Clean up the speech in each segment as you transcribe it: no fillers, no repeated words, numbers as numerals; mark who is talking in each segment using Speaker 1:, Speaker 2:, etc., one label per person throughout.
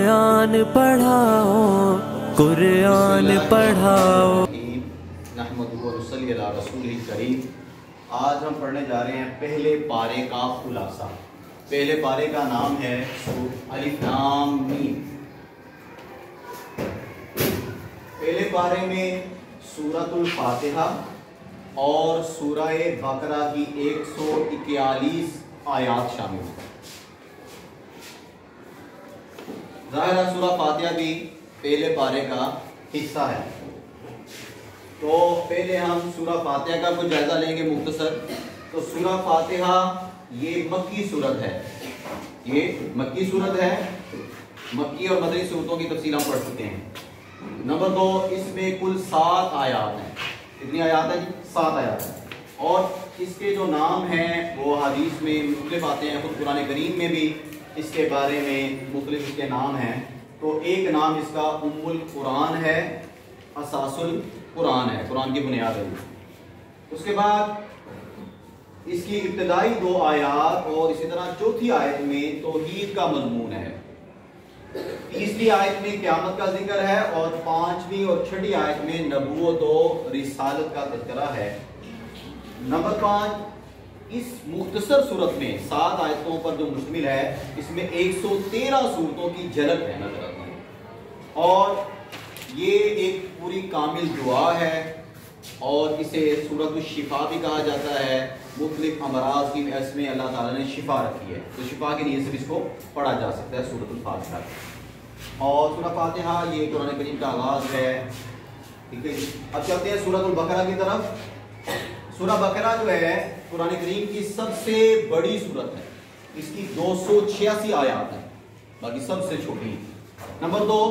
Speaker 1: कुरान पढ़ाओ, कुरान पढ़ाओ।
Speaker 2: नहमदुहु व नसल्ली अला रसूलिल करीम। आज हम पढ़ने जा रहे हैं पहले पारे का खुलासा। पहले पारे का नाम है अलिफ लाम मीम। पहले पारे में सूरतुल फातिहा और सूरह बकरा की 141 आयात शामिल हैं। ज़ाहिर सूरह फातिहा भी पहले पारे का हिस्सा है। तो पहले हम सूरह फातिहा का कुछ जायजा लेंगे मुख्तसर। तो सूरह फातिहा ये मक्की सूरत है, ये मक्की सूरत है। मक्की और मदनी सूरतों की तफसील हम पढ़ चुके हैं। नंबर 2, इसमें कुल 7 आयात हैं। कितनी आयात है? 7 आयात है। और इसके जो नाम हैं वो हदीस में मुख्तलिफ आते हैं, खुद कुरान करीम में भी इसके बारे में मुख्तलिफ इसके नाम हैं। तो एक नाम इसका उम्मुल कुरान है, असासुल कुरान है, कुरान की बुनियाद है। उसके बाद इसकी इब्तदाई 2 आयात और इसी तरह चौथी आयत में तौहीद का मज़मून है। तीसरी आयत में क़यामत का जिक्र है और 5वीं और 6ठी आयत में नबूवत और रिसालत का तज़किरा है। नंबर 5, इस मुख्तसर सूरत में 7 आयतों पर जो मुश्तमिल है, इसमें 113 सूरतों की झलक है नजर आती है। और ये एक पूरी कामिल दुआ है और इसे सूरत शिफा भी कहा जाता है। मुख्तलिफ अमराज की इसमें अल्लाह ताला ने शिफा रखी है, तो शिफा की नीयत से इसको पढ़ा जा सकता है सूरतुल फातिहा। और सूरह फातिहा ये कुरान करीम का आगाज है। ठीक है, अब चलते हैं सूरतुल बकरा की तरफ। सूरह बकरा जो है कुरान करीम की सबसे बड़ी सूरत है। इसकी 286 आयात है, बाकी सबसे छोटी। नंबर 2,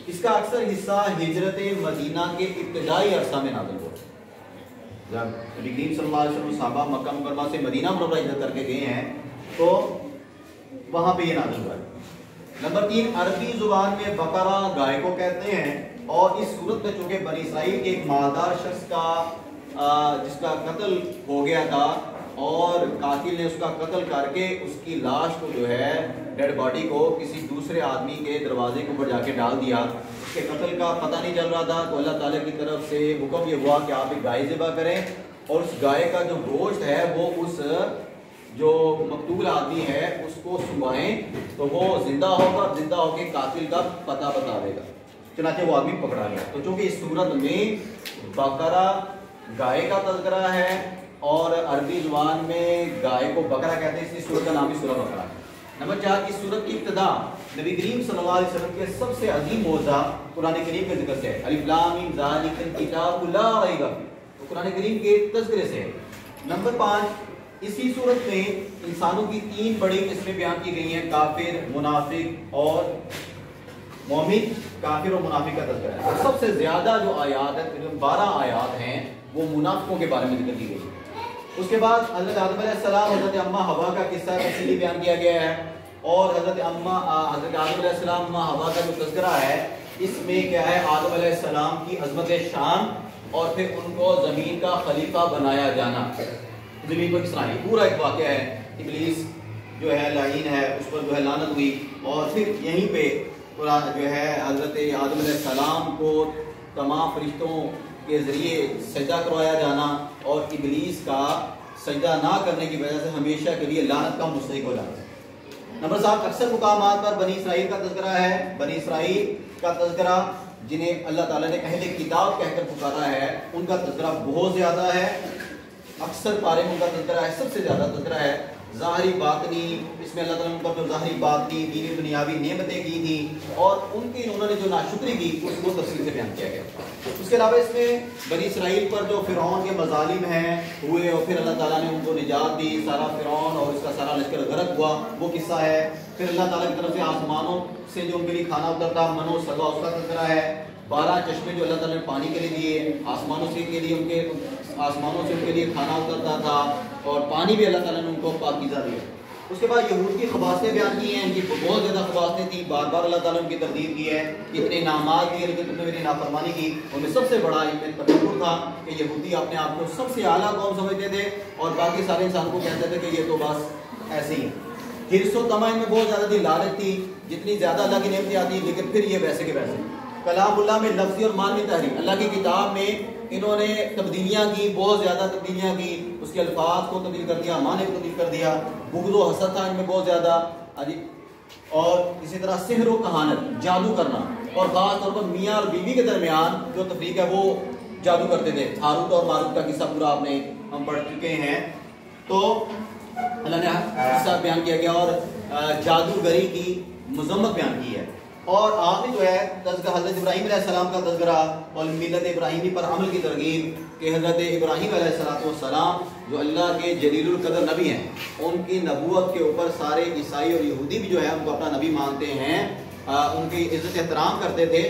Speaker 2: इसका अक्सर हिस्सा हिजरत मदीना के इब्तिदाई अरसा में नाज़िल हुआ। जब नबी करीम सल्लल्लाहु अलैहि वसल्लम सहाबा मक्का मुकर्रमा से मदीना मुनव्वरा हिजरत करके गए हैं तो वहां पे ये नाज़िल हुआ है। नंबर 3, अरबी जुबान में बकरा गाय को कहते हैं। और इस सूरत में चूंकि बनी इसराइल के एक मालदार शख्स का जिसका कत्ल हो गया था और कातिल ने उसका कत्ल करके उसकी लाश को जो है डेड बॉडी को किसी दूसरे आदमी के दरवाजे के ऊपर जाके डाल दिया। उसके कत्ल का पता नहीं चल रहा था, तो अल्लाह ताला की तरफ से हुक्म ये हुआ कि आप एक गाय ज़िबा करें और उस गाय का जो गोश्त है वो उस जो मकतूल आदमी है उसको सुबाएं तो वो जिंदा होगा, जिंदा होकर कातिल का पता बता देगा। चनाचे वो आदमी पकड़ा गया। तो चूंकि इस सूरत में बकरा गाय का तज़किरा है और अरबी जुबान में गाय को बकरा कहते हैं, इसलिए सूरत का नाम ही सूरह बकरा है। नंबर 4, इस सूरत की इब्तिदा नबी करीम सल्लल्लाहु अलैहि वसल्लम के सबसे अजीम मौज़ा कुरान करीम के जिक्र से है। अलिफ लाम मीम ज़ालिकल किताबु ला रैब फीह, तो कुरान करीम के तज़किरे से है। नंबर 5, इसी सूरत में इंसानों की 3 बड़ी किस्में बयान की गई हैं, काफिर, मुनाफिक और मोमिन। काफिर और मुनाफिक का तज़किरा है। और सबसे ज्यादा जो आयात है, 12 आयात हैं, वो मुनाफिकों के बारे में जिक्र की गई है। उसके बाद हज़रत आदम अलैहिस्सलाम, हज़रत अम्मा हवा का किस्सा तफसीली बयान किया गया है। और हज़रत आदम अलैहिस्सलाम अम्मा हवा का जो तज़किरा है, इसमें क्या है, आदम अलैहिस्सलाम की अज़मत शान और फिर उनको ज़मीन का खलीफा बनाया जाना, ज़मीन पर किसरानी, पूरा एक वाक़या है। इब्लीस जो है लाइन है, उस पर जो है लानत हुई और फिर यहीं पे जो है हज़रत आदम अलैहिस्सलाम को तमाम फरिश्तों के ज़रिए सजदा करवाया जाना और इब्लीस का सजदा ना करने की वजह से हमेशा के लिए लानत का मुस्तहिक हो जाना। नंबर 7, अक्सर मुकामात पर बनी इसराइल का तज़किरा है। बनी इसराइल का तज़किरा जिन्हें अल्लाह ताला ने अहले किताब कहकर पुकारा है, उनका तज़किरा बहुत ज़्यादा है। अक्सर पारे में उनका तज़किरा है, सबसे ज़्यादा तज़किरा है। ज़ाहिरी बातनी, इसमें अल्लाह ताला ने उन पर जो ज़ाहिरी बातनी दीनी दुनियावी नेमतें की थी और उनकी उन्होंने जो नाशुक्री की उसको तफसील से बयान किया गया। उसके अलावा इसमें बनी इसराइल पर जो फ़िरौन के मज़ालिम हैं हुए और फिर अल्लाह ताला ने उनको निजात दी, सारा फ़िरौन और इसका सारा लश्कर गर्क हुआ, वो किस्सा है। फिर अल्लाह ताला की तरफ से आसमानों से जो उनके लिए खाना उतरता, मनो सलवा, उसका तज़किरा है। 12 चश्मे जो अल्लाह ताला ने पानी के लिए दिए, आसमानों से के लिए उनके लिए खाना उतरता था और पानी भी अल्लाह ताला ने उनको पाकीज़ा दिया। उसके बाद यहूद की खबासतें बयान की हैं, इनकी बहुत ज़्यादा खबासतें थी, बार बार अल्लाह ताला उनकी तरदीद की है, इतने नामात दिए लेकिन तुमने मेरी नाफरमानी की। उनमें सबसे बड़ा इनमें तकब्बुर था कि यहूदी अपने आप को सबसे आला कौम समझते थे और बाकी सारे इंसान को कहते थे कि ये तो बस ऐसे ही। हिर्स व तमा इनमें बहुत ज़्यादा थी, लालच थी, جتنی زیادہ اللہ کی نعمتیں آتی ہیں لیکن پھر یہ ویسے کے ویسے. کلام اللہ میں لفظی اور معنوی تحریف, اللہ کی کتاب میں انہوں نے تبدیلیاں کی, بہت زیادہ تبدیلیاں کی, اس کے الفاظ کو تبدیل کر دیا, معنی کو تبدیل کر دیا, بغض و حسد تھا ان میں بہت زیادہ, اور اسی طرح سحر و کہانت, جادو کرنا, اور خاص طور پر میاں اور بیوی کے درمیان جو تفریق ہے وہ جادو کرتے تھے. ہاروت اور ماروت کا قصہ پورا آپ نے ہم پڑھ چکے ہیں. تو اللہ نے قصہ بیان کیا گیا اور جادوگری کی مذمت بیان کی ہے. اور آخری جو ہے تذکرہ حضرت ابراہیم علیہ السلام کا تذکرہ اور ملت ابراہیمی پر عمل کی ترغیب کہ حضرت ابراہیم علیہ السلام جو اللہ کے جلیل القدر نبی ہیں, ان کی نبوت کے اوپر سارے عیسائی اور یہودی بھی جو ہے ان کو اپنا نبی مانتے ہیں, ان کی عزت احترام کرتے تھے,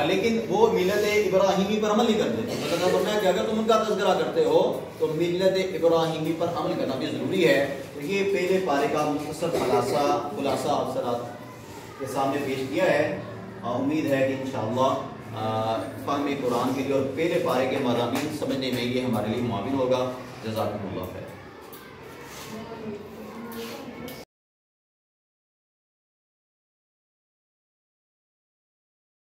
Speaker 2: لیکن وہ ملت ابراہیمی پر عمل نہیں کرتے. اللہ فرمایا کہ اگر تم ان کا تذکرہ کرتے ہو تو ملت ابراہیمی پر عمل کرنا بھی ضروری ہے. تو یہ پہلے پارے کا مختصر خلاصہ آپ سرات کے سامنے پیش کیا ہے. امید ہے کہ انشاءاللہ فہم قرآن کے لیے اور پہلے پارے کے مضامین سمجھنے میں یہ ہمارے لیے معاون ہوگا. جزاکم اللہ خیر.